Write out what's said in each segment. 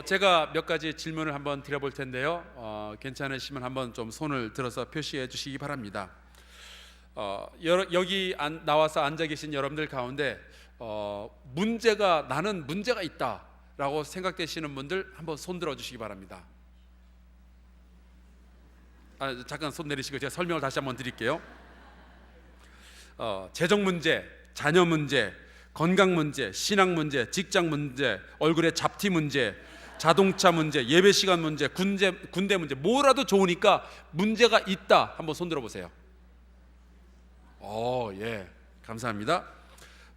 제가 몇 가지 질문을 한번 드려볼 텐데요. 괜찮으시면 한번 좀 손을 들어서 표시해 주시기 바랍니다. 여기 나와서 앉아 계신 여러분들 가운데 나는 문제가 있다라고 생각되시는 분들 한번 손 들어 주시기 바랍니다. 잠깐 손 내리시고 제가 설명을 다시 한번 드릴게요. 재정 문제, 자녀 문제, 건강 문제, 신앙 문제, 직장 문제, 얼굴에 잡티 문제, 자동차 문제, 예배 시간 문제, 군대 문제, 뭐라도 좋으니까 문제가 있다. 한번 손 들어 보세요. 예, 감사합니다.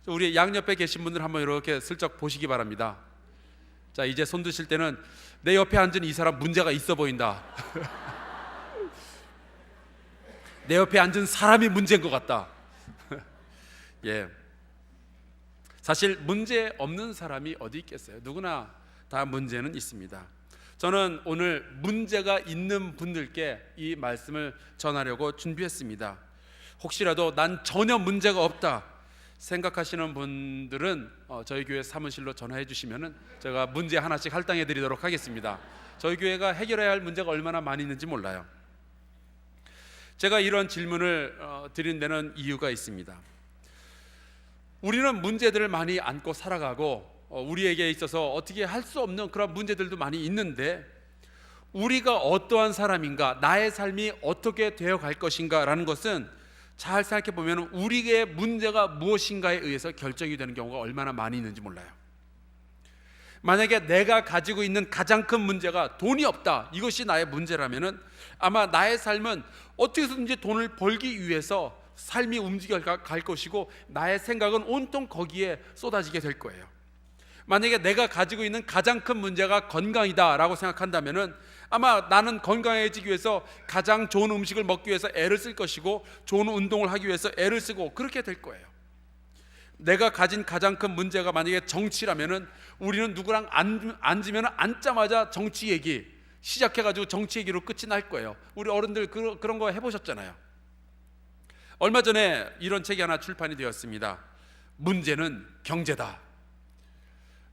우리 양옆에 계신 분들 한번 이렇게 슬쩍 보시기 바랍니다. 자, 이제 손 드실 때는 내 옆에 앉은 이 사람 문제가 있어 보인다. 내 옆에 앉은 사람이 문제인 것 같다. 예. 사실 문제 없는 사람이 어디 있겠어요? 누구나 다 문제는 있습니다. 저는 오늘 문제가 있는 분들께 이 말씀을 전하려고 준비했습니다. 혹시라도 난 전혀 문제가 없다 생각하시는 분들은 저희 교회 사무실로 전화해 주시면은 제가 문제 하나씩 할당해 드리도록 하겠습니다. 저희 교회가 해결해야 할 문제가 얼마나 많이 있는지 몰라요. 제가 이런 질문을 드린 데는 이유가 있습니다. 우리는 문제들을 많이 안고 살아가고 우리에게 있어서 어떻게 할 수 없는 그런 문제들도 많이 있는데, 우리가 어떠한 사람인가, 나의 삶이 어떻게 되어 갈 것인가 라는 것은 잘 생각해 보면 우리의 문제가 무엇인가에 의해서 결정이 되는 경우가 얼마나 많이 있는지 몰라요. 만약에 내가 가지고 있는 가장 큰 문제가 돈이 없다, 이것이 나의 문제라면은 아마 나의 삶은 어떻게 해서든지 돈을 벌기 위해서 삶이 움직여 갈 것이고 나의 생각은 온통 거기에 쏟아지게 될 거예요. 만약에 내가 가지고 있는 가장 큰 문제가 건강이다 라고 생각한다면은 아마 나는 건강해지기 위해서 가장 좋은 음식을 먹기 위해서 애를 쓸 것이고 좋은 운동을 하기 위해서 애를 쓰고 그렇게 될 거예요. 내가 가진 가장 큰 문제가 만약에 정치라면은 우리는 누구랑 앉으면 앉자마자 정치 얘기 시작해가지고 정치 얘기로 끝이 날 거예요. 우리 어른들 그런 거 해보셨잖아요. 얼마 전에 이런 책이 하나 출판이 되었습니다. 문제는 경제다.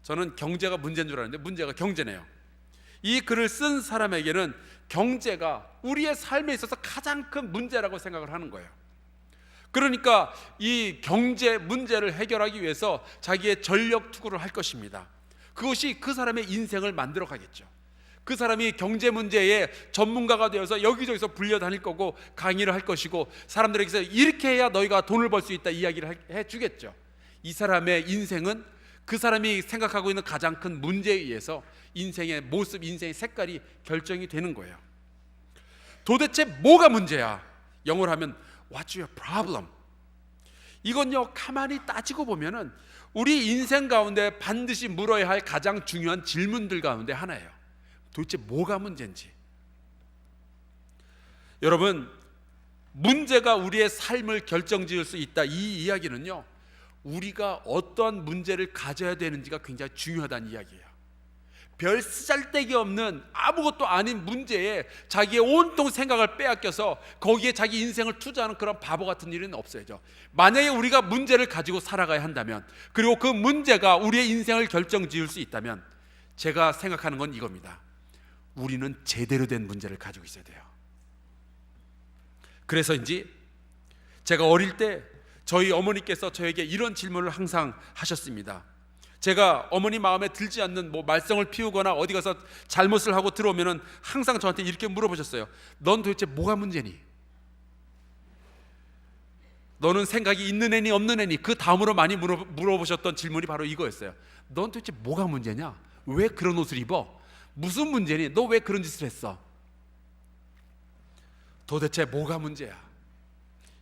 저는 경제가 문제인 줄 알았는데 문제가 경제네요. 이 글을 쓴 사람에게는 경제가 우리의 삶에 있어서 가장 큰 문제라고 생각을 하는 거예요. 그러니까 이 경제 문제를 해결하기 위해서 자기의 전력 투구를 할 것입니다. 그것이 그 사람의 인생을 만들어 가겠죠. 그 사람이 경제 문제의 전문가가 되어서 여기저기서 불려다닐 거고 강의를 할 것이고 사람들에게서 이렇게 해야 너희가 돈을 벌 수 있다 이야기를 해주겠죠. 이 사람의 인생은 그 사람이 생각하고 있는 가장 큰 문제에 의해서 인생의 모습, 인생의 색깔이 결정이 되는 거예요. 도대체 뭐가 문제야? 영어로 하면 What's your problem? 이건요, 가만히 따지고 보면은 우리 인생 가운데 반드시 물어야 할 가장 중요한 질문들 가운데 하나예요. 도대체 뭐가 문제인지. 여러분, 문제가 우리의 삶을 결정지을 수 있다, 이 이야기는요, 우리가 어떠한 문제를 가져야 되는지가 굉장히 중요하다는 이야기예요. 별 쓰잘데기 없는 아무것도 아닌 문제에 자기의 온통 생각을 빼앗겨서 거기에 자기 인생을 투자하는 그런 바보 같은 일은 없어야죠. 만약에 우리가 문제를 가지고 살아가야 한다면, 그리고 그 문제가 우리의 인생을 결정지을 수 있다면, 제가 생각하는 건 이겁니다. 우리는 제대로 된 문제를 가지고 있어야 돼요. 그래서인지 제가 어릴 때 저희 어머니께서 저에게 이런 질문을 항상 하셨습니다. 제가 어머니 마음에 들지 않는 말썽을 피우거나 어디 가서 잘못을 하고 들어오면은 항상 저한테 이렇게 물어보셨어요. 넌 도대체 뭐가 문제니? 너는 생각이 있는 애니 없는 애니? 그 다음으로 많이 물어보셨던 질문이 바로 이거였어요. 넌 도대체 뭐가 문제냐? 왜 그런 옷을 입어? 무슨 문제니? 너 왜 그런 짓을 했어? 도대체 뭐가 문제야?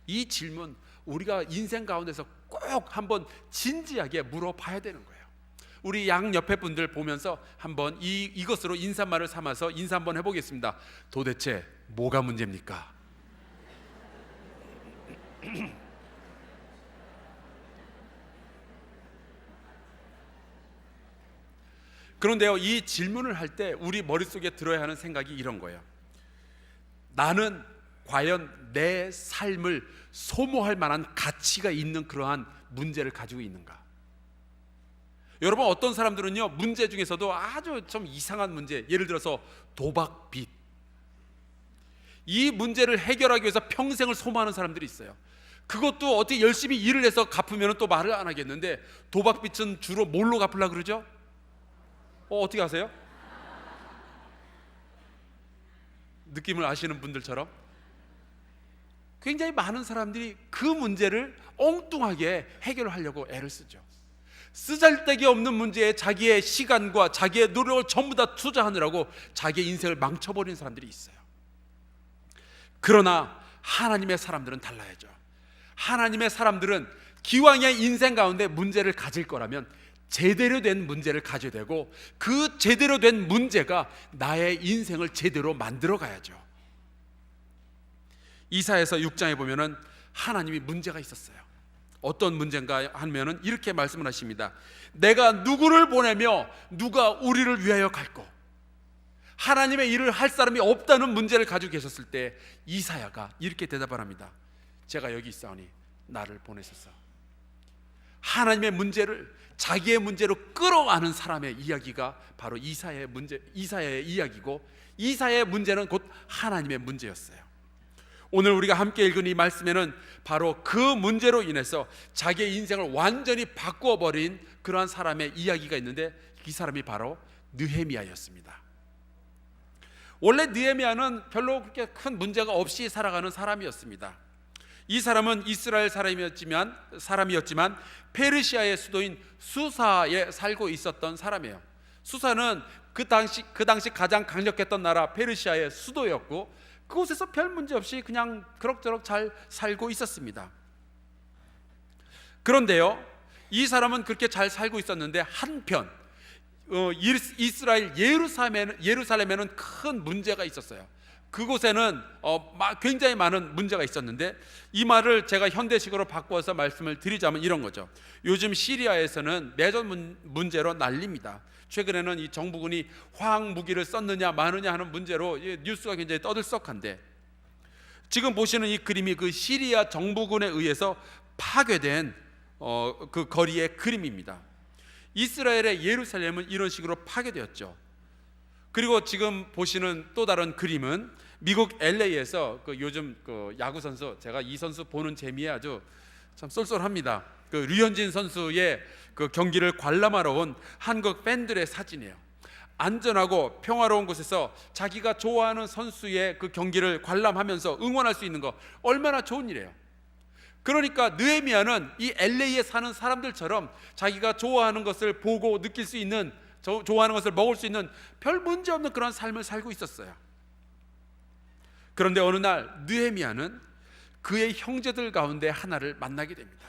이 질문 우리가 인생 가운데서 꼭 한번 진지하게 물어봐야 되는 거예요. 우리 양 옆에 분들 보면서 한번 이것으로 인사말을 삼아서 인사 한번 해보겠습니다. 도대체 뭐가 문제입니까? 그런데요, 이 질문을 할 때 우리 머릿속에 들어야 하는 생각이 이런 거예요. 나는 과연 내 삶을 소모할 만한 가치가 있는 그러한 문제를 가지고 있는가? 여러분, 어떤 사람들은요, 문제 중에서도 아주 좀 이상한 문제, 예를 들어서 도박, 빚, 이 문제를 해결하기 위해서 평생을 소모하는 사람들이 있어요. 그것도 어떻게 열심히 일을 해서 갚으면 또 말을 안 하겠는데, 도박 빚은 주로 뭘로 갚으려고 그러죠? 어떻게 아세요? 느낌을 아시는 분들처럼 굉장히 많은 사람들이 그 문제를 엉뚱하게 해결하려고 애를 쓰죠. 쓰잘데기 없는 문제에 자기의 시간과 자기의 노력을 전부 다 투자하느라고 자기의 인생을 망쳐버리는 사람들이 있어요. 그러나 하나님의 사람들은 달라야죠. 하나님의 사람들은 기왕의 인생 가운데 문제를 가질 거라면 제대로 된 문제를 가져야 되고, 그 제대로 된 문제가 나의 인생을 제대로 만들어 가야죠. 이사야서 6장에 보면은 하나님이 문제가 있었어요. 어떤 문제인가 하면은 이렇게 말씀을 하십니다. 내가 누구를 보내며 누가 우리를 위하여 갈꼬. 하나님의 일을 할 사람이 없다는 문제를 가지고 계셨을 때 이사야가 이렇게 대답을 합니다. 제가 여기 있사오니 나를 보내소서. 하나님의 문제를 자기의 문제로 끌어안은 사람의 이야기가 바로 이사야의 이야기고, 이사야의 문제는 곧 하나님의 문제였어요. 오늘 우리가 함께 읽은 이 말씀에는 바로 그 문제로 인해서 자기의 인생을 완전히 바꾸어 버린 그러한 사람의 이야기가 있는데, 이 사람이 바로 느헤미야였습니다. 원래 느헤미야는 별로 그렇게 큰 문제가 없이 살아가는 사람이었습니다. 이 사람은 이스라엘 사람이었지만 페르시아의 수도인 수사에 살고 있었던 사람이에요. 수사는 그 당시 가장 강력했던 나라 페르시아의 수도였고, 그곳에서 별 문제 없이 그냥 그럭저럭 잘 살고 있었습니다. 그런데요, 이 사람은 그렇게 잘 살고 있었는데 한편 이스라엘 예루살렘에는 큰 문제가 있었어요. 그곳에는 굉장히 많은 문제가 있었는데, 이 말을 제가 현대식으로 바꿔서 말씀을 드리자면 이런 거죠. 요즘 시리아에서는 내전 문제로 난립니다. 최근에는 이 정부군이 화학 무기를 썼느냐 마느냐 하는 문제로 뉴스가 굉장히 떠들썩한데, 지금 보시는 이 그림이 그 시리아 정부군에 의해서 파괴된 그 거리의 그림입니다. 이스라엘의 예루살렘은 이런 식으로 파괴되었죠. 그리고 지금 보시는 또 다른 그림은 미국 LA에서 그 요즘 그 야구 선수, 제가 이 선수 보는 재미에 아주 참 쏠쏠합니다. 그 류현진 선수의 그 경기를 관람하러 온 한국 팬들의 사진이에요. 안전하고 평화로운 곳에서 자기가 좋아하는 선수의 그 경기를 관람하면서 응원할 수 있는 거 얼마나 좋은 일이에요. 그러니까 느헤미야는 이 LA에 사는 사람들처럼 자기가 좋아하는 것을 보고 느낄 수 있는, 좋아하는 것을 먹을 수 있는 별 문제 없는 그런 삶을 살고 있었어요. 그런데 어느 날 느헤미야는 그의 형제들 가운데 하나를 만나게 됩니다.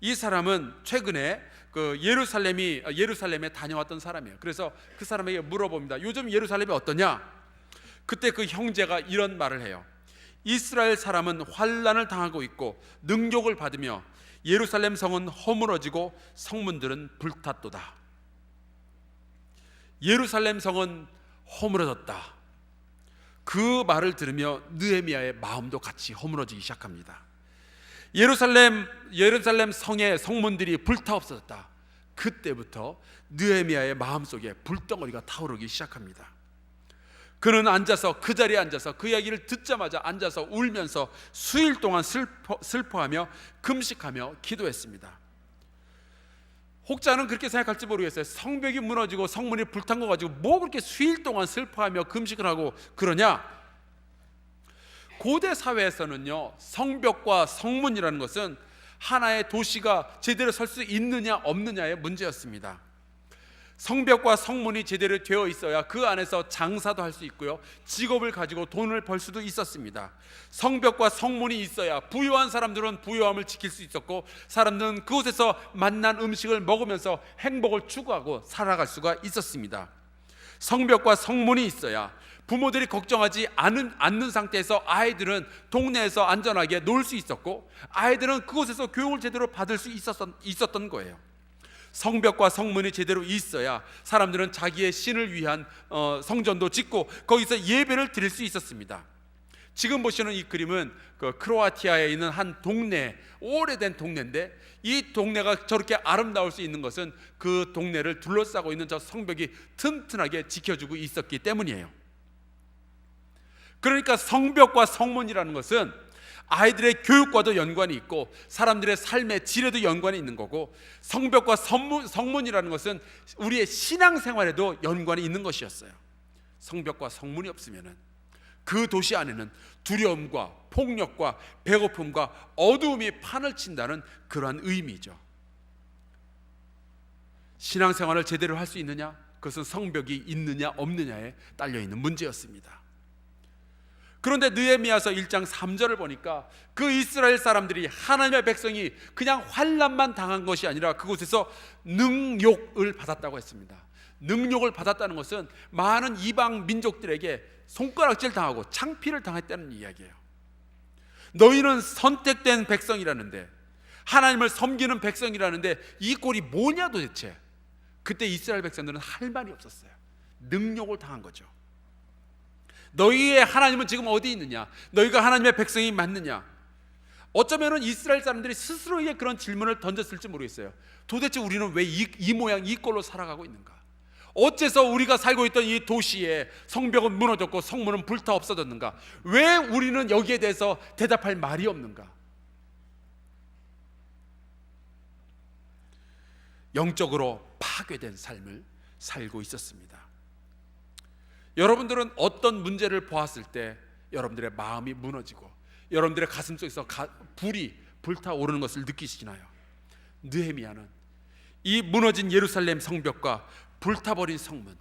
이 사람은 최근에 그 예루살렘에 다녀왔던 사람이에요. 그래서 그 사람에게 물어봅니다. 요즘 예루살렘이 어떠냐? 그때 그 형제가 이런 말을 해요. 이스라엘 사람은 환난을 당하고 있고 능욕을 받으며 예루살렘 성은 허물어지고 성문들은 불탔도다. 예루살렘 성은 허물어졌다. 그 말을 들으며 느헤미야의 마음도 같이 허물어지기 시작합니다. 예루살렘 성의 성문들이 불타 없어졌다. 그때부터 느헤미야의 마음속에 불덩어리가 타오르기 시작합니다. 그는 그 자리에 앉아서 그 이야기를 듣자마자 앉아서 울면서 수일 동안 슬퍼하며 금식하며 기도했습니다. 혹자는 그렇게 생각할지 모르겠어요. 성벽이 무너지고 성문이 불탄 거 가지고 뭐 그렇게 수일 동안 슬퍼하며 금식을 하고 그러냐? 고대 사회에서는요, 성벽과 성문이라는 것은 하나의 도시가 제대로 설 수 있느냐 없느냐의 문제였습니다. 성벽과 성문이 제대로 되어 있어야 그 안에서 장사도 할 수 있고요, 직업을 가지고 돈을 벌 수도 있었습니다. 성벽과 성문이 있어야 부유한 사람들은 부유함을 지킬 수 있었고, 사람들은 그곳에서 맛난 음식을 먹으면서 행복을 추구하고 살아갈 수가 있었습니다. 성벽과 성문이 있어야 부모들이 걱정하지 않는 상태에서 아이들은 동네에서 안전하게 놀 수 있었고, 아이들은 그곳에서 교육을 제대로 받을 수 있었던 거예요. 성벽과 성문이 제대로 있어야 사람들은 자기의 신을 위한 성전도 짓고 거기서 예배를 드릴 수 있었습니다. 지금 보시는 이 그림은 그 크로아티아에 있는 한 동네, 오래된 동네인데 이 동네가 저렇게 아름다울 수 있는 것은 그 동네를 둘러싸고 있는 저 성벽이 튼튼하게 지켜주고 있었기 때문이에요. 그러니까 성벽과 성문이라는 것은 아이들의 교육과도 연관이 있고 사람들의 삶의 질에도 연관이 있는 거고, 성벽과 성문이라는 것은 우리의 신앙생활에도 연관이 있는 것이었어요. 성벽과 성문이 없으면 그 도시 안에는 두려움과 폭력과 배고픔과 어두움이 판을 친다는 그러한 의미죠. 신앙생활을 제대로 할 수 있느냐? 그것은 성벽이 있느냐 없느냐에 딸려있는 문제였습니다. 그런데 느헤미야서 1장 3절을 보니까 그 이스라엘 사람들이, 하나님의 백성이 그냥 환난만 당한 것이 아니라 그곳에서 능욕을 받았다고 했습니다. 능욕을 받았다는 것은 많은 이방 민족들에게 손가락질 당하고 창피를 당했다는 이야기예요. 너희는 선택된 백성이라는데, 하나님을 섬기는 백성이라는데 이 꼴이 뭐냐 도대체. 그때 이스라엘 백성들은 할 말이 없었어요. 능욕을 당한 거죠. 너희의 하나님은 지금 어디 있느냐? 너희가 하나님의 백성이 맞느냐? 어쩌면 이스라엘 사람들이 스스로에게 그런 질문을 던졌을지 모르겠어요. 도대체 우리는 왜 이 모양 이 꼴로 살아가고 있는가? 어째서 우리가 살고 있던 이 도시에 성벽은 무너졌고 성문은 불타 없어졌는가? 왜 우리는 여기에 대해서 대답할 말이 없는가? 영적으로 파괴된 삶을 살고 있었습니다. 여러분들은 어떤 문제를 보았을 때 여러분들의 마음이 무너지고 여러분들의 가슴 속에서 불이 불타오르는 것을 느끼시나요? 느헤미야는 이 무너진 예루살렘 성벽과 불타버린 성문,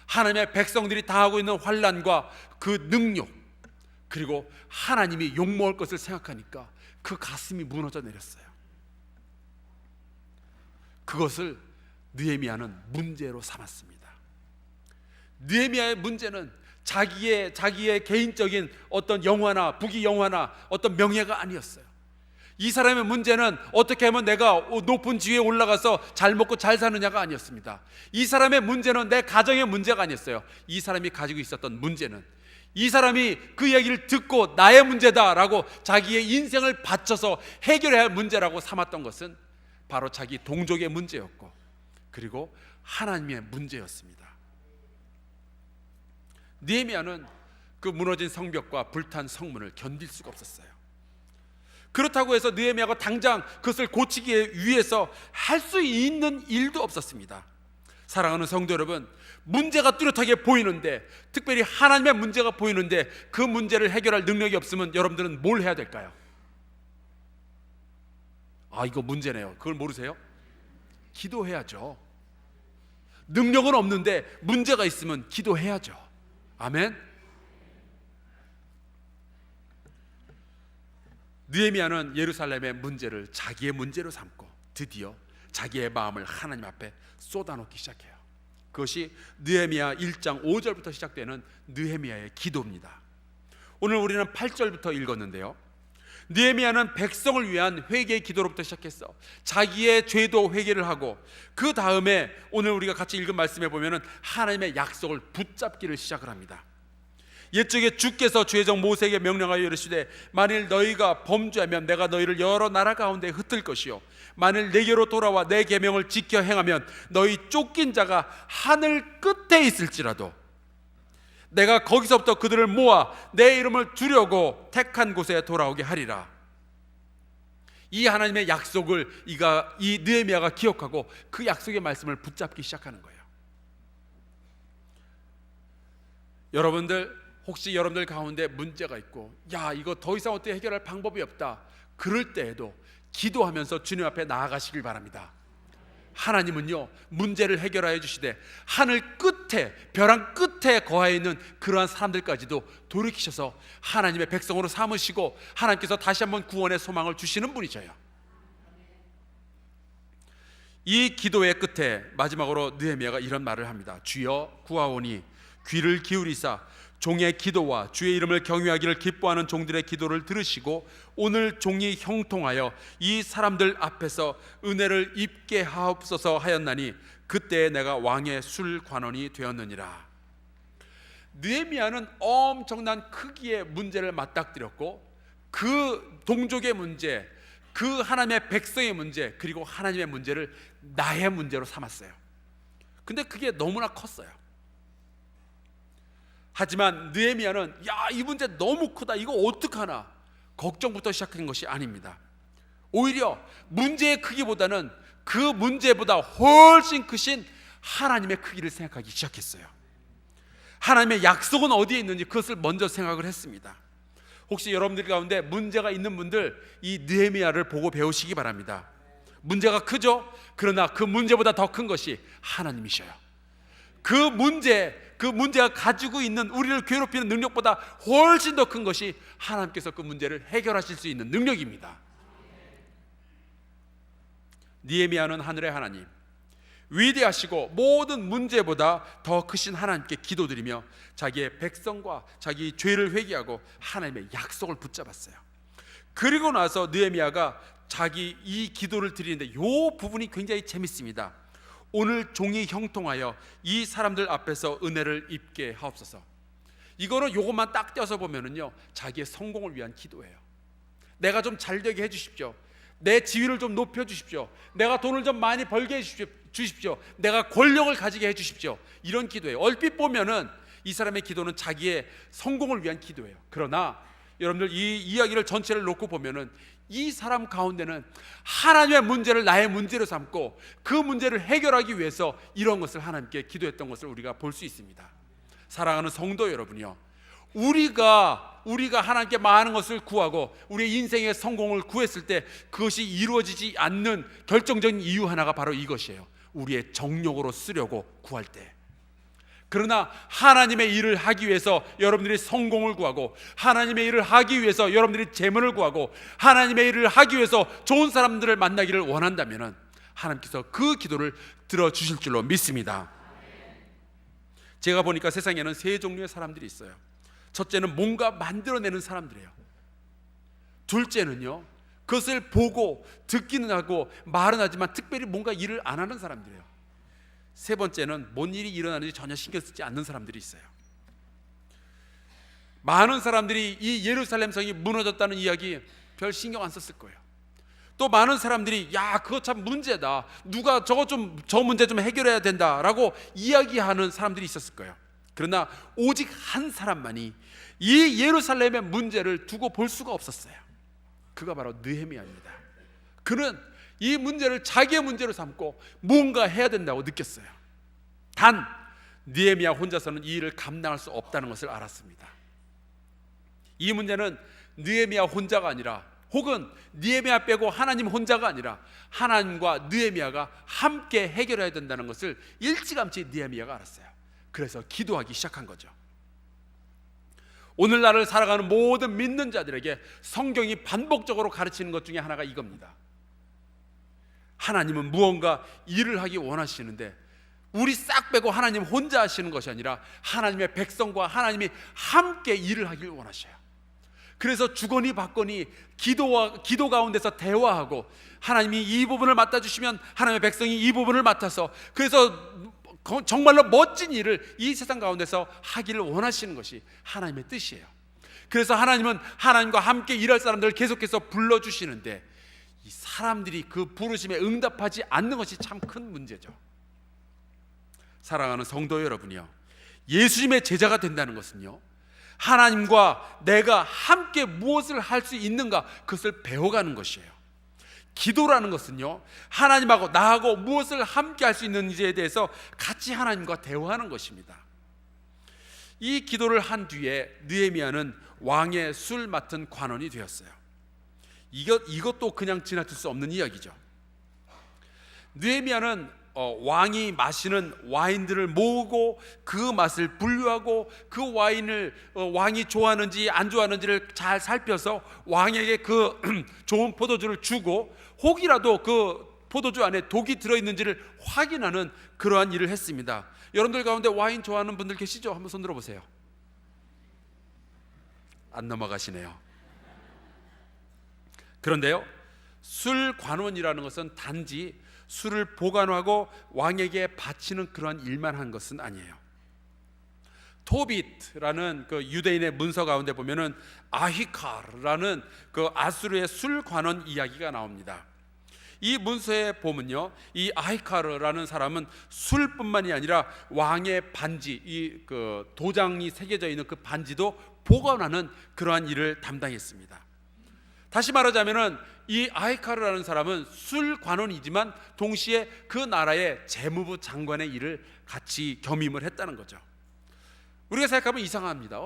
하나님의 백성들이 당하고 있는 환난과 그 능욕, 그리고 하나님이 욕먹을 것을 생각하니까 그 가슴이 무너져 내렸어요. 그것을 느헤미야는 문제로 삼았습니다. 느헤미야의 문제는 자기의 개인적인 어떤 영화나 부귀 영화나 어떤 명예가 아니었어요. 이 사람의 문제는 어떻게 하면 내가 높은 지위에 올라가서 잘 먹고 잘 사느냐가 아니었습니다. 이 사람의 문제는 내 가정의 문제가 아니었어요. 이 사람이 가지고 있었던 문제는, 이 사람이 그 얘기를 듣고 나의 문제다라고 자기의 인생을 바쳐서 해결해야 할 문제라고 삼았던 것은 바로 자기 동족의 문제였고, 그리고 하나님의 문제였습니다. 느헤미야는 그 무너진 성벽과 불탄 성문을 견딜 수가 없었어요. 그렇다고 해서 느헤미야가 당장 그것을 고치기 위해서 할 수 있는 일도 없었습니다. 사랑하는 성도 여러분, 문제가 뚜렷하게 보이는데, 특별히 하나님의 문제가 보이는데 그 문제를 해결할 능력이 없으면 여러분들은 뭘 해야 될까요? 이거 문제네요. 그걸 모르세요? 기도해야죠. 능력은 없는데 문제가 있으면 기도해야죠. 아멘. 느헤미야는 예루살렘의 문제를 자기의 문제로 삼고 드디어 자기의 마음을 하나님 앞에 쏟아놓기 시작해요. 그것이 느헤미야 1장 5절부터 시작되는 느헤미야의 기도입니다. 오늘 우리는 8절부터 읽었는데요, 느헤미야는 백성을 위한 회개의 기도로부터 시작했어. 자기의 죄도 회개를 하고, 그 다음에 오늘 우리가 같이 읽은 말씀에 보면은 하나님의 약속을 붙잡기를 시작을 합니다. 옛적에 주께서 주의 종 모세에게 명령하여 이르시되, 만일 너희가 범죄하면 내가 너희를 여러 나라 가운데 흩을 것이요, 만일 내게로 돌아와 내 계명을 지켜 행하면 너희 쫓긴 자가 하늘 끝에 있을지라도 내가 거기서부터 그들을 모아 내 이름을 두려고 택한 곳에 돌아오게 하리라. 이 하나님의 약속을 이 느헤미야가 기억하고 그 약속의 말씀을 붙잡기 시작하는 거예요. 여러분들, 혹시 여러분들 가운데 문제가 있고, 이거 더 이상 어떻게 해결할 방법이 없다, 그럴 때에도 기도하면서 주님 앞에 나아가시길 바랍니다. 하나님은요, 문제를 해결하여 주시되 하늘 끝에, 벼랑 끝에 거하여 있는 그러한 사람들까지도 돌이키셔서 하나님의 백성으로 삼으시고 하나님께서 다시 한번 구원의 소망을 주시는 분이셔요. 이 기도의 끝에 마지막으로 느헤미야가 이런 말을 합니다. 주여 구하오니 귀를 기울이사 종의 기도와 주의 이름을 경외하기를 기뻐하는 종들의 기도를 들으시고 오늘 종이 형통하여 이 사람들 앞에서 은혜를 입게 하옵소서 하였나니 그때 내가 왕의 술관원이 되었느니라. 느헤미야는 엄청난 크기의 문제를 맞닥뜨렸고 그 동족의 문제, 그 하나님의 백성의 문제, 그리고 하나님의 문제를 나의 문제로 삼았어요. 근데 그게 너무나 컸어요. 하지만 느헤미야는 이 문제 너무 크다, 이거 어떡하나 걱정부터 시작한 것이 아닙니다. 오히려 문제의 크기보다는 그 문제보다 훨씬 크신 하나님의 크기를 생각하기 시작했어요. 하나님의 약속은 어디에 있는지 그것을 먼저 생각을 했습니다. 혹시 여러분들 가운데 문제가 있는 분들, 이 느헤미야를 보고 배우시기 바랍니다. 문제가 크죠? 그러나 그 문제보다 더 큰 것이 하나님이셔요. 그 문제가 가지고 있는 우리를 괴롭히는 능력보다 훨씬 더 큰 것이 하나님께서 그 문제를 해결하실 수 있는 능력입니다. 느헤미야는 하늘의 하나님, 위대하시고 모든 문제보다 더 크신 하나님께 기도드리며 자기의 백성과 자기 죄를 회개하고 하나님의 약속을 붙잡았어요. 그리고 나서 느헤미야가 자기 이 기도를 드리는데 이 부분이 굉장히 재밌습니다. 오늘 종이 형통하여 이 사람들 앞에서 은혜를 입게 하옵소서. 이거는 요것만 딱 떼어서 보면은요, 자기의 성공을 위한 기도예요. 내가 좀 잘되게 해주십시오. 내 지위를 좀 높여주십시오. 내가 돈을 좀 많이 벌게 해주십시오. 내가 권력을 가지게 해주십시오. 이런 기도예요. 얼핏 보면은 이 사람의 기도는 자기의 성공을 위한 기도예요. 그러나 여러분들 이 이야기를 전체를 놓고 보면은 이 사람 가운데는 하나님의 문제를 나의 문제로 삼고 그 문제를 해결하기 위해서 이런 것을 하나님께 기도했던 것을 우리가 볼 수 있습니다. 사랑하는 성도 여러분이요, 우리가 하나님께 많은 것을 구하고 우리의 인생의 성공을 구했을 때 그것이 이루어지지 않는 결정적인 이유 하나가 바로 이것이에요. 우리의 정욕으로 쓰려고 구할 때. 그러나 하나님의 일을 하기 위해서 여러분들이 성공을 구하고, 하나님의 일을 하기 위해서 여러분들이 재물을 구하고, 하나님의 일을 하기 위해서 좋은 사람들을 만나기를 원한다면 하나님께서 그 기도를 들어주실 줄로 믿습니다. 제가 보니까 세상에는 세 종류의 사람들이 있어요. 첫째는 뭔가 만들어내는 사람들이에요. 둘째는요, 그것을 보고 듣기는 하고 말은 하지만 특별히 뭔가 일을 안 하는 사람들이에요. 세 번째는 뭔 일이 일어나는지 전혀 신경 쓰지 않는 사람들이 있어요. 많은 사람들이 이 예루살렘 성이 무너졌다는 이야기 별 신경 안 썼을 거예요. 또 많은 사람들이 그거 참 문제다, 누가 저 문제 좀 해결해야 된다라고 이야기하는 사람들이 있었을 거예요. 그러나 오직 한 사람만이 이 예루살렘의 문제를 두고 볼 수가 없었어요. 그가 바로 느헤미야입니다. 그는 이 문제를 자기의 문제로 삼고 뭔가 해야 된다고 느꼈어요. 단 느헤미야 혼자서는 이 일을 감당할 수 없다는 것을 알았습니다. 이 문제는 느헤미야 혼자가 아니라, 혹은 느헤미야 빼고 하나님 혼자가 아니라 하나님과 느헤미야가 함께 해결해야 된다는 것을 일찌감치 느헤미야가 알았어요. 그래서 기도하기 시작한 거죠. 오늘날을 살아가는 모든 믿는 자들에게 성경이 반복적으로 가르치는 것 중에 하나가 이겁니다. 하나님은 무언가 일을 하기 원하시는데 우리 싹 빼고 하나님 혼자 하시는 것이 아니라 하나님의 백성과 하나님이 함께 일을 하길 원하셔요. 그래서 주거니 받거니 기도 가운데서 대화하고, 하나님이 이 부분을 맡아주시면 하나님의 백성이 이 부분을 맡아서, 그래서 정말로 멋진 일을 이 세상 가운데서 하기를 원하시는 것이 하나님의 뜻이에요. 그래서 하나님은 하나님과 함께 일할 사람들을 계속해서 불러주시는데 이 사람들이 그 부르심에 응답하지 않는 것이 참 큰 문제죠. 사랑하는 성도 여러분이요, 예수님의 제자가 된다는 것은요, 하나님과 내가 함께 무엇을 할 수 있는가, 그것을 배워가는 것이에요. 기도라는 것은요, 하나님하고 나하고 무엇을 함께 할 수 있는지에 대해서 같이 하나님과 대화하는 것입니다. 이 기도를 한 뒤에 느헤미야는 왕의 술 맡은 관원이 되었어요. 이것도 그냥 지나칠 수 없는 이야기죠. 느헤미야는 왕이 마시는 와인들을 모으고 그 맛을 분류하고 그 와인을 왕이 좋아하는지 안 좋아하는지를 잘 살펴서 왕에게 그 좋은 포도주를 주고, 혹이라도 그 포도주 안에 독이 들어있는지를 확인하는 그러한 일을 했습니다. 여러분들 가운데 와인 좋아하는 분들 계시죠? 한번 손 들어보세요. 안 넘어가시네요. 그런데요, 술 관원이라는 것은 단지 술을 보관하고 왕에게 바치는 그러한 일만 한 것은 아니에요. 토빗라는 그 유대인의 문서 가운데 보면은 아히카르라는 그 아수르의 술 관원 이야기가 나옵니다. 이 문서에 보면요, 이 아히카르라는 사람은 술뿐만이 아니라 왕의 반지, 이 그 도장이 새겨져 있는 그 반지도 보관하는 그러한 일을 담당했습니다. 다시 말하자면은 이 아히카르라는 사람은 술 관원이지만 동시에 그 나라의 재무부 장관의 일을 같이 겸임을 했다는 거죠. 우리가 생각하면 이상합니다.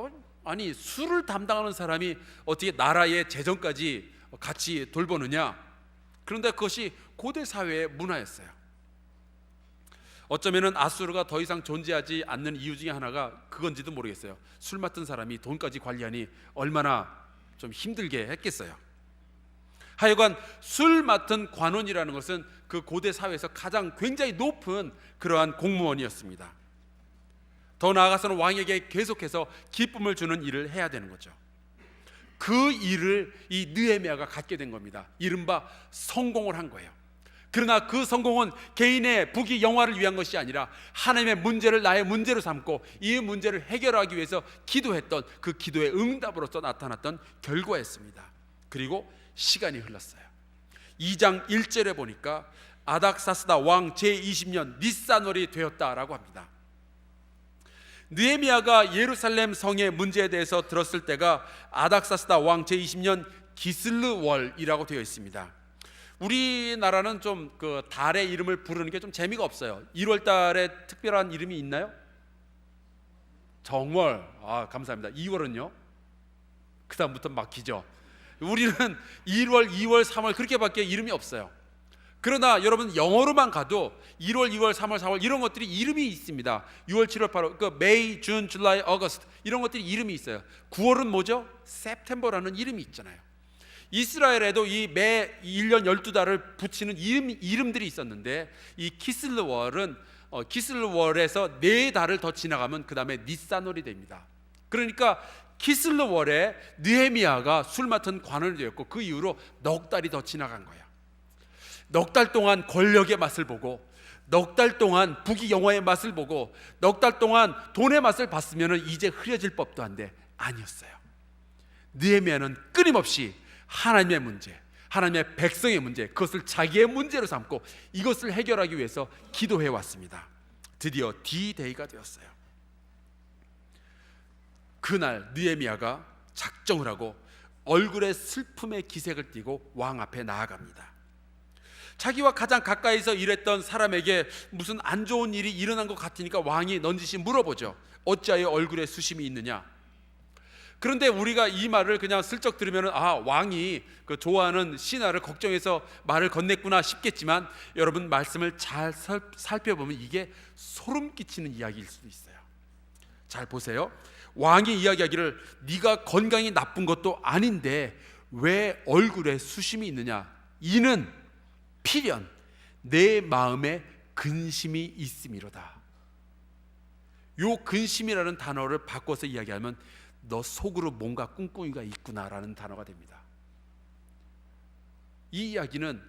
아니, 술을 담당하는 사람이 어떻게 나라의 재정까지 같이 돌보느냐? 그런데 그것이 고대 사회의 문화였어요. 어쩌면은 아수르가 더 이상 존재하지 않는 이유 중에 하나가 그건지도 모르겠어요. 술 맡은 사람이 돈까지 관리하니 얼마나 좀 힘들게 했겠어요. 하여간 술 맡은 관원이라는 것은 그 고대 사회에서 가장 굉장히 높은 그러한 공무원이었습니다. 더 나아가서는 왕에게 계속해서 기쁨을 주는 일을 해야 되는 거죠. 그 일을 이 느헤미야가 갖게 된 겁니다. 이른바 성공을 한 거예요. 그러나 그 성공은 개인의 부귀 영화를 위한 것이 아니라 하나님의 문제를 나의 문제로 삼고 이 문제를 해결하기 위해서 기도했던 그 기도의 응답으로서 나타났던 결과였습니다. 그리고 시간이 흘렀어요. 2장 1절에 보니까 아닥사스다 왕 제20년 니산월이 되었다라고 합니다. 느헤미야가 예루살렘 성의 문제에 대해서 들었을 때가 아닥사스다 왕 제20년 기슬르월이라고 되어 있습니다. 우리나라는 좀 그 달의 이름을 부르는 게 좀 재미가 없어요. 1월 달에 특별한 이름이 있나요? 정월. 감사합니다. 2월은요? 그 다음부터 막히죠. 우리는 1월, 2월, 3월 그렇게밖에 이름이 없어요. 그러나 여러분 영어로만 가도 1월, 2월, 3월, 4월 이런 것들이 이름이 있습니다. 6월, 7월, 8월, 그 May, June, July, August 이런 것들이 이름이 있어요. 9월은 뭐죠? September라는 이름이 있잖아요. 이스라엘에도 이 매 1년 12달을 붙이는 이름들이 있었는데 이 키슬르월은 키슬르월에서 4달을 더 지나가면 그 다음에 니산월이 됩니다. 그러니까 키슬르월에 느헤미야가 술 맡은 관원이 되었고 그 이후로 넉 달이 더 지나간 거예요. 넉 달 동안 권력의 맛을 보고 넉 달 동안 부귀 영화의 맛을 보고 넉 달 동안 돈의 맛을 봤으면 이제 흐려질 법도 한데 아니었어요. 느헤미야는 끊임없이 하나님의 문제, 하나님의 백성의 문제, 그것을 자기의 문제로 삼고 이것을 해결하기 위해서 기도해 왔습니다. 드디어 D-Day가 되었어요. 그날 느헤미야가 작정을 하고 얼굴에 슬픔의 기색을 띠고 왕 앞에 나아갑니다. 자기와 가장 가까이서 일했던 사람에게 무슨 안 좋은 일이 일어난 것 같으니까 왕이 넌지시 물어보죠. 어찌하여 얼굴에 수심이 있느냐? 그런데 우리가 이 말을 그냥 슬쩍 들으면 왕이 그 좋아하는 신하를 걱정해서 말을 건넸구나 싶겠지만 여러분 말씀을 잘 살펴보면 이게 소름 끼치는 이야기일 수도 있어요. 잘 보세요. 왕이 이야기하기를 네가 건강이 나쁜 것도 아닌데 왜 얼굴에 수심이 있느냐? 이는 필연 내 마음에 근심이 있음이로다. 요 근심이라는 단어를 바꿔서 이야기하면 너 속으로 뭔가 꿍꿍이가 있구나라는 단어가 됩니다. 이 이야기는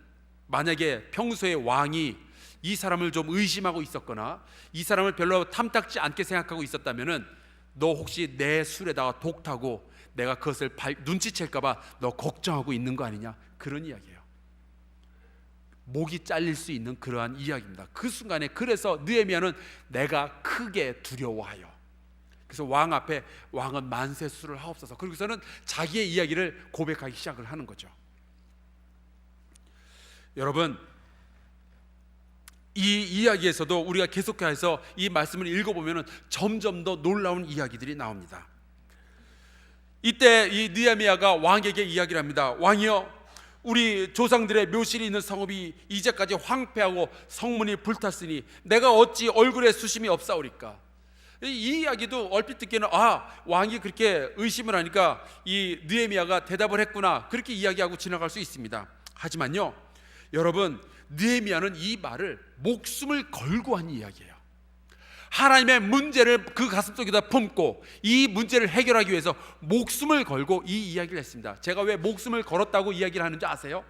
만약에 평소에 왕이 이 사람을 좀 의심하고 있었거나 이 사람을 별로 탐탁지 않게 생각하고 있었다면은 너 혹시 내 술에다가 독 타고 내가 그것을 눈치챌까 봐 너 걱정하고 있는 거 아니냐? 그런 이야기예요. 목이 잘릴 수 있는 그러한 이야기입니다. 그 순간에 그래서 느헤미야는 내가 크게 두려워하여, 그래서 왕 앞에 왕은 만세수를 하옵소서, 그러고서는 자기의 이야기를 고백하기 시작을 하는 거죠. 여러분, 이 이야기에서도 우리가 계속해서 이 말씀을 읽어보면 점점 더 놀라운 이야기들이 나옵니다. 이때 이 느헤미야가 왕에게 이야기를 합니다. 왕이여, 우리 조상들의 묘실이 있는 성읍이 이제까지 황폐하고 성문이 불탔으니 내가 어찌 얼굴에 수심이 없사오리까? 이 이야기도 얼핏 듣기에는 왕이 그렇게 의심을 하니까 이 느헤미야가 대답을 했구나, 그렇게 이야기하고 지나갈 수 있습니다. 하지만요 여러분, 느헤미야는 이 말을 목숨을 걸고 한 이야기예요. 하나님의 문제를 그 가슴속에다 품고 이 문제를 해결하기 위해서 목숨을 걸고 이 이야기를 했습니다. 제가 왜 목숨을 걸었다고 이야기를 하는지 아세요?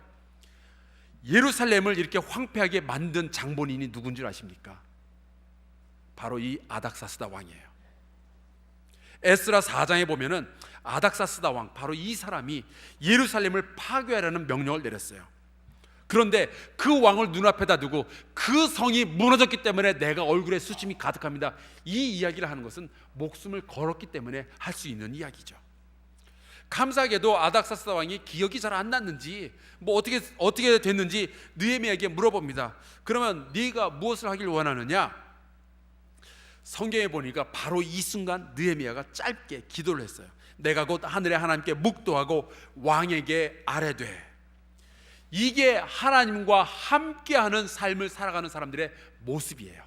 예루살렘을 이렇게 황폐하게 만든 장본인이 누군 줄 아십니까? 바로 이 아닥사스다 왕이에요. 에스라 4장에 보면은 아닥사스다 왕, 바로 이 사람이 예루살렘을 파괴하라는 명령을 내렸어요. 그런데 그 왕을 눈앞에다 두고 그 성이 무너졌기 때문에 내가 얼굴에 수침이 가득합니다, 이 이야기를 하는 것은 목숨을 걸었기 때문에 할 수 있는 이야기죠. 감사하게도 아닥사스다 왕이 기억이 잘 안 났는지 어떻게 됐는지 느헤미야에게 물어봅니다. 그러면 네가 무엇을 하길 원하느냐? 성경에 보니까 바로 이 순간 느헤미야가 짧게 기도를 했어요. 내가 곧 하늘의 하나님께 묵도하고 왕에게 아뢰되. 이게 하나님과 함께하는 삶을 살아가는 사람들의 모습이에요.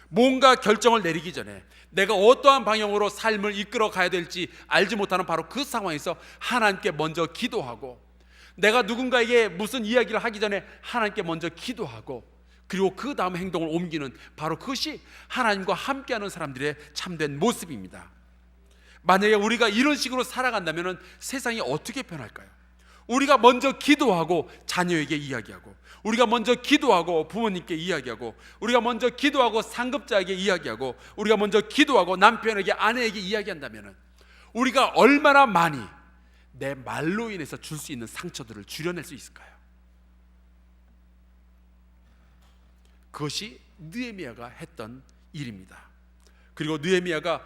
뭔가 결정을 내리기 전에 내가 어떠한 방향으로 삶을 이끌어 가야 될지 알지 못하는 바로 그 상황에서 하나님께 먼저 기도하고, 내가 누군가에게 무슨 이야기를 하기 전에 하나님께 먼저 기도하고, 그리고 그 다음 행동을 옮기는 바로 그것이 하나님과 함께하는 사람들의 참된 모습입니다. 만약에 우리가 이런 식으로 살아간다면 세상이 어떻게 변할까요? 우리가 먼저 기도하고 자녀에게 이야기하고, 우리가 먼저 기도하고 부모님께 이야기하고, 우리가 먼저 기도하고 상급자에게 이야기하고, 우리가 먼저 기도하고 남편에게 아내에게 이야기한다면 우리가 얼마나 많이 내 말로 인해서 줄 수 있는 상처들을 줄여낼 수 있을까요? 그것이 느헤미야가 했던 일입니다. 그리고 느헤미야가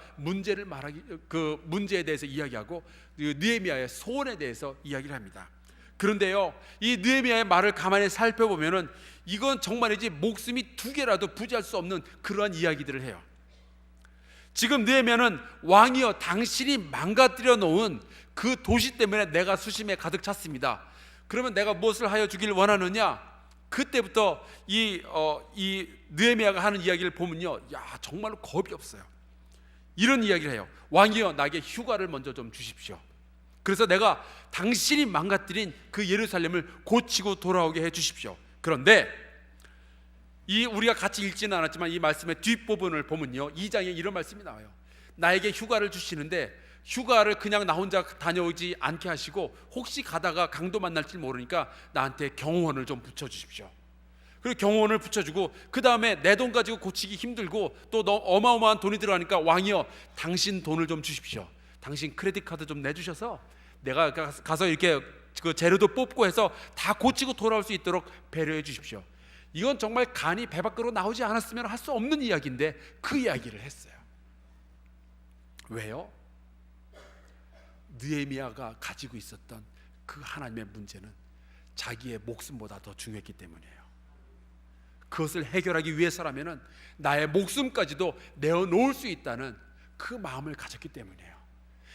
그 문제에 대해서 이야기하고 느헤미야의 소원에 대해서 이야기를 합니다. 그런데요, 이 느헤미야의 말을 가만히 살펴보면은 이건 정말이지 목숨이 두 개라도 부지할 수 없는 그러한 이야기들을 해요. 지금 느헤미야는 왕이여, 당신이 망가뜨려 놓은 그 도시 때문에 내가 수심에 가득 찼습니다. 그러면 내가 무엇을 하여 주길 원하느냐? 그때부터 이 느헤미야가 하는 이야기를 보면요, 야, 정말로 겁이 없어요. 이런 이야기를 해요. 왕이여, 나에게 휴가를 먼저 좀 주십시오. 그래서 내가 당신이 망가뜨린 그 예루살렘을 고치고 돌아오게 해 주십시오. 그런데 우리가 같이 읽지는 않았지만 이 말씀의 뒷부분을 보면요, 2장에 이런 말씀이 나와요. 나에게 휴가를 주시는데 휴가를 그냥 나 혼자 다녀오지 않게 하시고, 혹시 가다가 강도 만날지 모르니까 나한테 경호원을 좀 붙여주십시오. 그리고 경호원을 붙여주고, 그 다음에 내 돈 가지고 고치기 힘들고 또 너무 어마어마한 돈이 들어가니까 왕이여, 당신 돈을 좀 주십시오. 당신 크레딧 카드 좀 내주셔서 내가 가서 이렇게 그 재료도 뽑고 해서 다 고치고 돌아올 수 있도록 배려해 주십시오. 이건 정말 간이 배 밖으로 나오지 않았으면 할 수 없는 이야기인데 그 이야기를 했어요. 왜요? 느헤미야가 가지고 있었던 그 하나님의 문제는 자기의 목숨보다 더 중요했기 때문이에요. 그것을 해결하기 위해서라면 나의 목숨까지도 내어놓을 수 있다는 그 마음을 가졌기 때문이에요.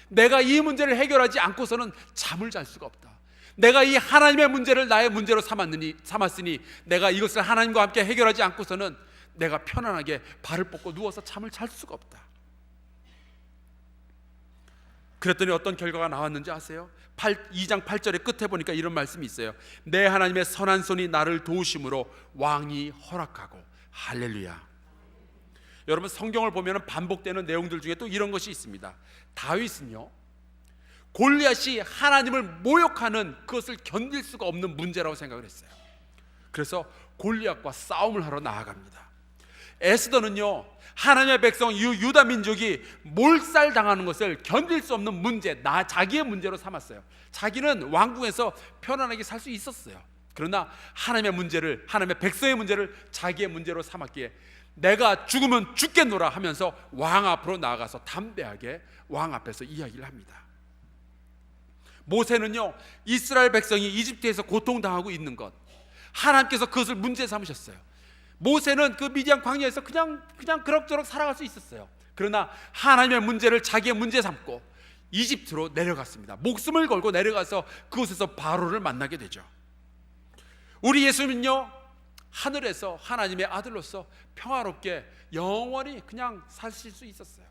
내가 이 문제를 해결하지 않고서는 잠을 잘 수가 없다. 내가 이 하나님의 문제를 나의 문제로 삼았으니 내가 이것을 하나님과 함께 해결하지 않고서는 내가 편안하게 발을 뻗고 누워서 잠을 잘 수가 없다. 그랬더니 어떤 결과가 나왔는지 아세요? 2장 8절의 끝에 보니까 이런 말씀이 있어요. 내 하나님의 선한 손이 나를 도우심으로 왕이 허락하고. 할렐루야. 여러분, 성경을 보면 반복되는 내용들 중에 또 이런 것이 있습니다. 다윗은요, 골리앗이 하나님을 모욕하는 그것을 견딜 수가 없는 문제라고 생각을 했어요. 그래서 골리앗과 싸움을 하러 나아갑니다. 에스더는요, 하나님의 백성 유다 민족이 몰살당하는 것을 견딜 수 없는 문제, 자기의 문제로 삼았어요. 자기는 왕궁에서 편안하게 살 수 있었어요. 그러나 하나님의 문제를, 하나님의 백성의 문제를 자기의 문제로 삼았기에 내가 죽으면 죽겠노라 하면서 왕 앞으로 나아가서 담대하게 왕 앞에서 이야기를 합니다. 모세는요, 이스라엘 백성이 이집트에서 고통당하고 있는 것, 하나님께서 그것을 문제 삼으셨어요. 모세는 그 미디안 광야에서 그냥 그럭저럭 살아갈 수 있었어요. 그러나 하나님의 문제를 자기의 문제 삼고 이집트로 내려갔습니다. 목숨을 걸고 내려가서 그곳에서 바로를 만나게 되죠. 우리 예수님은요, 하늘에서 하나님의 아들로서 평화롭게 영원히 그냥 사실 수 있었어요.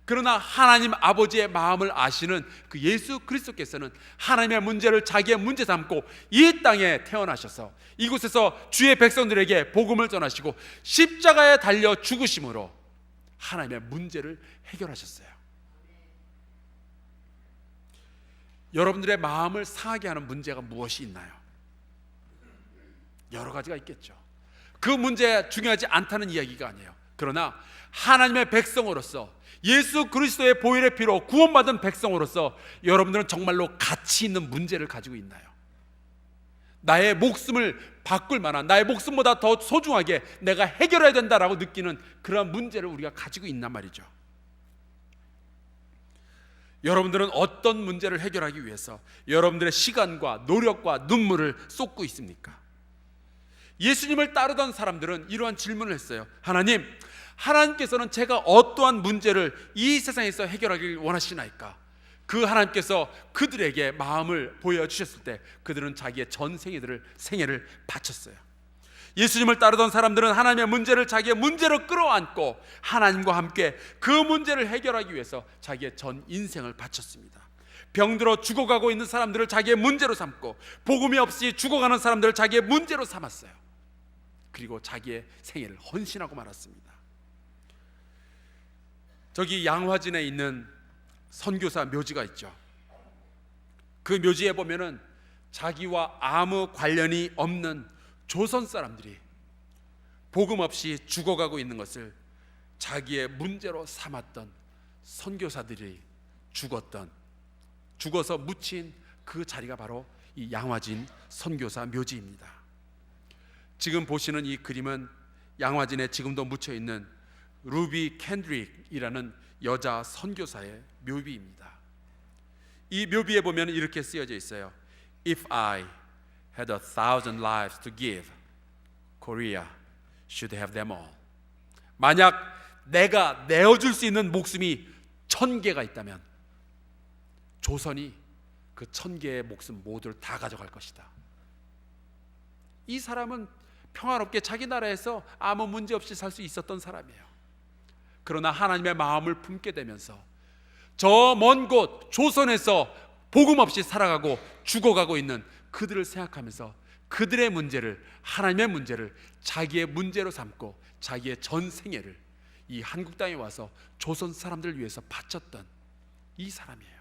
그러나 하나님 아버지의 마음을 아시는 그 예수 그리스도께서는 하나님의 문제를 자기의 문제 삼고 이 땅에 태어나셔서 이곳에서 주의 백성들에게 복음을 전하시고 십자가에 달려 죽으심으로 하나님의 문제를 해결하셨어요. 여러분들의 마음을 상하게 하는 문제가 무엇이 있나요? 여러 가지가 있겠죠. 그 문제 중요하지 않다는 이야기가 아니에요. 그러나 하나님의 백성으로서, 예수 그리스도의 보혈의 피로 구원받은 백성으로서 여러분들은 정말로 가치 있는 문제를 가지고 있나요? 나의 목숨을 바꿀 만한, 나의 목숨보다 더 소중하게 내가 해결해야 된다라고 느끼는 그런 문제를 우리가 가지고 있단 말이죠. 여러분들은 어떤 문제를 해결하기 위해서 여러분들의 시간과 노력과 눈물을 쏟고 있습니까? 예수님을 따르던 사람들은 이러한 질문을 했어요. 하나님께서는 제가 어떠한 문제를 이 세상에서 해결하길 원하시나이까? 그 하나님께서 그들에게 마음을 보여주셨을 때 그들은 자기의 전 생애를 바쳤어요. 예수님을 따르던 사람들은 하나님의 문제를 자기의 문제로 끌어안고 하나님과 함께 그 문제를 해결하기 위해서 자기의 전 인생을 바쳤습니다. 병들어 죽어가고 있는 사람들을 자기의 문제로 삼고, 복음이 없이 죽어가는 사람들을 자기의 문제로 삼았어요. 그리고 자기의 생애를 헌신하고 말았습니다. 저기 양화진에 있는 선교사 묘지가 있죠. 그 묘지에 보면은 자기와 아무 관련이 없는 조선 사람들이 복음 없이 죽어가고 있는 것을 자기의 문제로 삼았던 선교사들이 죽어서 묻힌 그 자리가 바로 이 양화진 선교사 묘지입니다. 지금 보시는 이 그림은 양화진에 지금도 묻혀 있는 루비 캔드릭이라는 여자 선교사의 묘비입니다. 이 묘비에 보면 이렇게 쓰여져 있어요. If I had 1,000 lives to give, Korea should have them all. 만약 내가 내어줄 수 있는 목숨이 1,000개가 있다면 조선이 그 1,000개의 목숨 모두를 다 가져갈 것이다. 이 사람은 평화롭게 자기 나라에서 아무 문제 없이 살 수 있었던 사람이에요. 그러나 하나님의 마음을 품게 되면서 저 먼 곳 조선에서 복음 없이 살아가고 죽어가고 있는 그들을 생각하면서 그들의 문제를, 하나님의 문제를 자기의 문제로 삼고 자기의 전 생애를 이 한국 땅에 와서 조선 사람들을 위해서 바쳤던 이 사람이에요.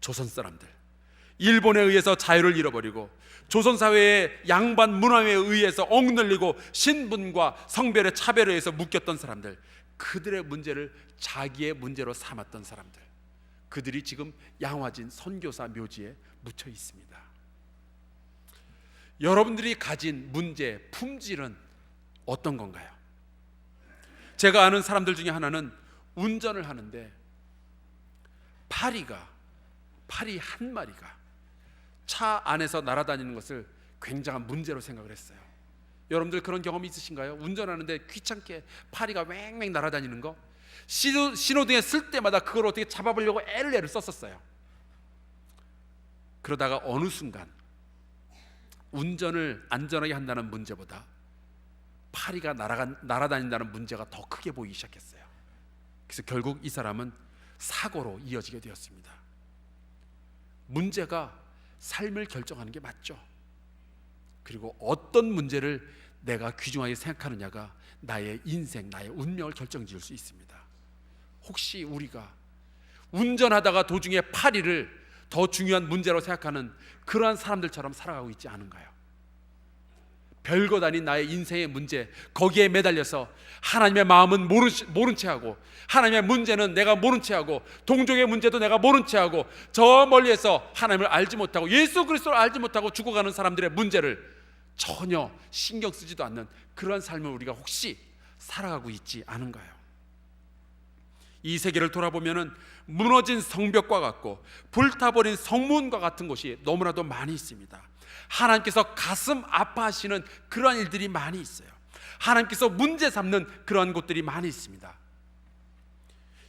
조선 사람들, 일본에 의해서 자유를 잃어버리고 조선 사회의 양반 문화에 의해서 억눌리고 신분과 성별의 차별에 의해서 묶였던 사람들, 그들의 문제를 자기의 문제로 삼았던 사람들, 그들이 지금 양화진 선교사 묘지에 묻혀 있습니다. 여러분들이 가진 문제, 품질은 어떤 건가요? 제가 아는 사람들 중에 하나는 운전을 하는데 파리 한 마리가 차 안에서 날아다니는 것을 굉장한 문제로 생각을 했어요. 여러분들 그런 경험이 있으신가요? 운전하는데 귀찮게 파리가 왱왱 날아다니는 거, 신호등에 쓸 때마다 그걸 어떻게 잡아보려고 애를 썼었어요. 그러다가 어느 순간 운전을 안전하게 한다는 문제보다 파리가 날아다닌다는 문제가 더 크게 보이기 시작했어요. 그래서 결국 이 사람은 사고로 이어지게 되었습니다. 문제가 삶을 결정하는 게 맞죠. 그리고 어떤 문제를 내가 귀중하게 생각하느냐가 나의 인생, 나의 운명을 결정지을 수 있습니다. 혹시 우리가 운전하다가 도중에 파리를 더 중요한 문제로 생각하는 그러한 사람들처럼 살아가고 있지 않은가요? 별것 아닌 나의 인생의 문제, 거기에 매달려서 하나님의 마음은 모른 채 하고, 하나님의 문제는 내가 모른 채 하고, 동족의 문제도 내가 모른 채 하고, 저 멀리에서 하나님을 알지 못하고 예수 그리스도를 알지 못하고 죽어가는 사람들의 문제를 전혀 신경 쓰지도 않는 그런 삶을 우리가 혹시 살아가고 있지 않은가요? 이 세계를 돌아보면은 무너진 성벽과 같고 불타버린 성문과 같은 곳이 너무나도 많이 있습니다. 하나님께서 가슴 아파하시는 그러한 일들이 많이 있어요. 하나님께서 문제 삼는 그러한 곳들이 많이 있습니다.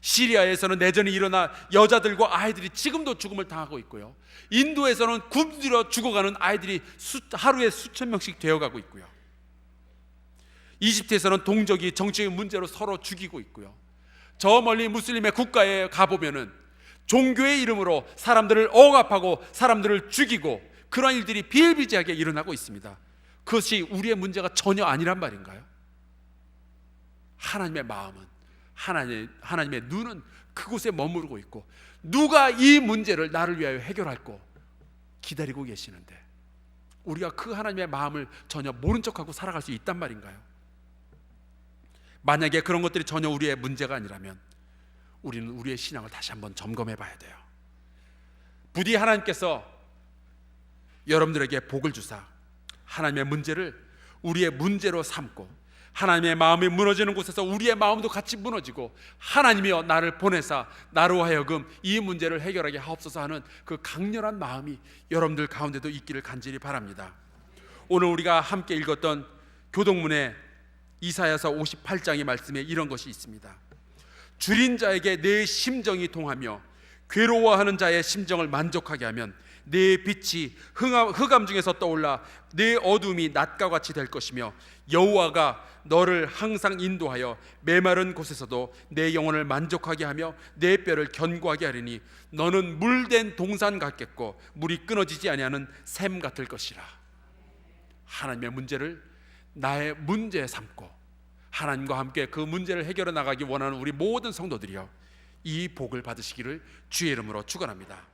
시리아에서는 내전이 일어나 여자들과 아이들이 지금도 죽음을 당하고 있고요. 인도에서는 굶주려 죽어가는 아이들이 하루에 수천 명씩 되어가고 있고요. 이집트에서는 동족이 정치적 문제로 서로 죽이고 있고요. 저 멀리 무슬림의 국가에 가보면은 종교의 이름으로 사람들을 억압하고 사람들을 죽이고 그런 일들이 비일비재하게 일어나고 있습니다. 그것이 우리의 문제가 전혀 아니란 말인가요? 하나님의 마음은, 하나님의 눈은 그곳에 머무르고 있고 누가 이 문제를 나를 위하여 해결할고 기다리고 계시는데 우리가 그 하나님의 마음을 전혀 모른 척하고 살아갈 수 있단 말인가요? 만약에 그런 것들이 전혀 우리의 문제가 아니라면 우리는 우리의 신앙을 다시 한번 점검해 봐야 돼요. 부디 하나님께서 여러분들에게 복을 주사 하나님의 문제를 우리의 문제로 삼고, 하나님의 마음이 무너지는 곳에서 우리의 마음도 같이 무너지고, 하나님이여 나를 보내사 나로 하여금 이 문제를 해결하게 하옵소서 하는 그 강렬한 마음이 여러분들 가운데도 있기를 간절히 바랍니다. 오늘 우리가 함께 읽었던 교동문의 이사야서 58장의 말씀에 이런 것이 있습니다. 줄인 자에게 내 심정이 통하며 괴로워하는 자의 심정을 만족하게 하면 내 빛이 흑암 중에서 떠올라 내 어둠이 낮과 같이 될 것이며, 여호와가 너를 항상 인도하여 메마른 곳에서도 내 영혼을 만족하게 하며 내 뼈를 견고하게 하리니 너는 물된 동산 같겠고 물이 끊어지지 아니하는 샘 같을 것이라. 하나님의 문제를 나의 문제 삼고 하나님과 함께 그 문제를 해결해 나가기 원하는 우리 모든 성도들이여, 이 복을 받으시기를 주의 이름으로 축원합니다.